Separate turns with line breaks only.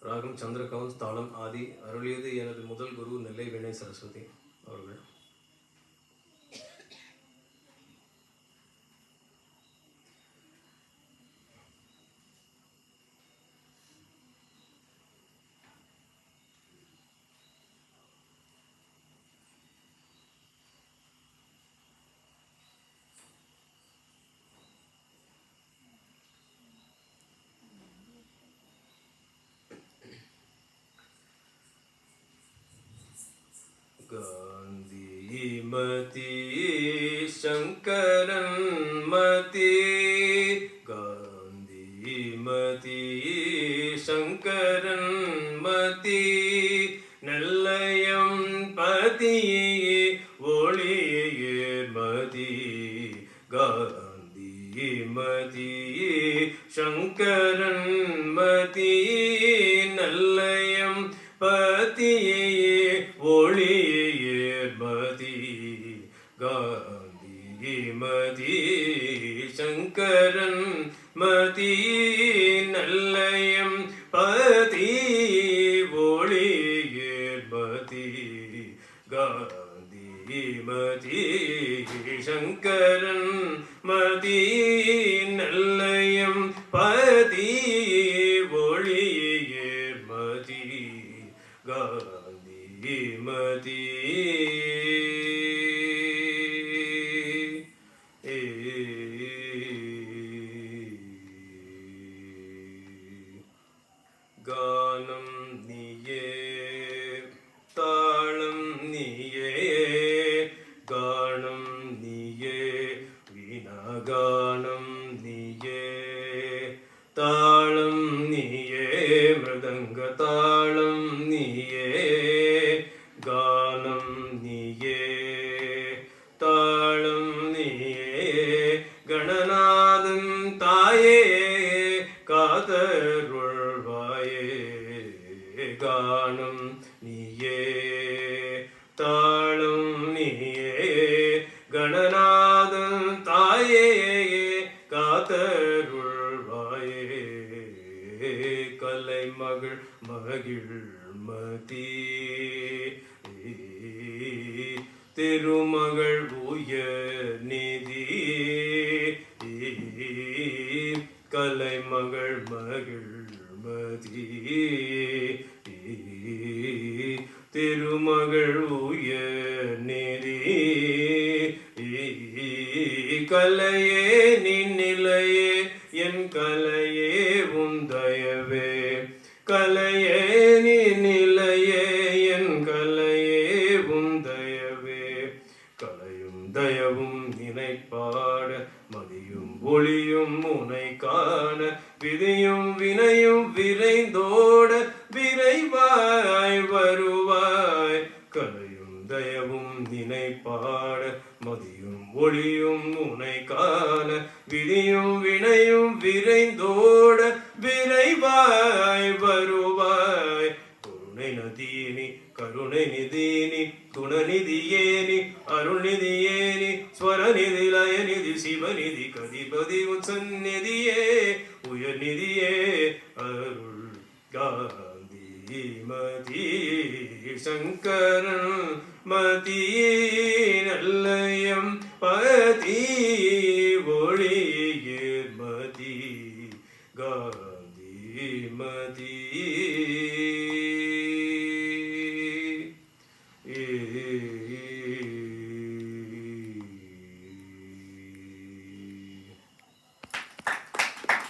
ராகம் சந்திரகவுன்ஸ், தாளம் ஆதி. அருளியது எனது முதல் குரு நெல்லை வினய் சரஸ்வதி அவர்கள். காந்திமதி சங்கரன் மதி, காந்திமதி சங்கரன் மதி, நெல்லையம் பதியே ஒளியே மதி, காந்திமதி சங்கரன் மதி, நல்லயம் பதியே ஒளியே மதி, காந்திமதி சங்கரன் மதி, நல்லயம் பதி ஒளியே மதி, காந்திமதி சங்கரன் மதி, நல்லயம் பதி ஒளியே மதி, காந்திமதி. கானம் நீயே, தாளம் நீயே, கானம் நீயே, வீணாகானம் நீயே, தாளம் நீயே, மிருதங்க தாளம் நீயே, கானம் நீயே, தாளம் நீயே, கணநாதன் தாயே காதருள்வாயே, கானம் நீயே, தாளம் நீயே, கணநாதன் தாயே காதருள்வாயே, கலை மகள் மகிழ் மதி, திருமகள் உயர் நிதி, கலைமகள் மகிழ் மதி, திருமகள் உயர் நிதி, கலையே நின்னிலையே என் கலையே உந்தயவே, கலையே நின்னிலையே என் கலையே உந்தயவே, கலையும் தயவும் நினைப்பாட மதியும் ஒளியும் உனை காண, விதியும் வினையும் விரைந்தோட விரைவாய் வருவாய், கலையும் தயவும் நினைப்பாட மதியும் ஒளியும் உனை காண, விதியும் வினையும் விரைந்தோட விரைவாய் வருவாய், கருணை நதியினி கருணை நிதியினி குணநிதியேனி அருள்நிதியேனி ஸ்வரநிதி லயநிதி சிவநிதி கதிபதி உன் சந்நிதியே உயர்நிதியே அருள், காந்திமதி சங்கரன் மதி, நல்லயம் பதி ஒளியே மதி, காந்திமதி.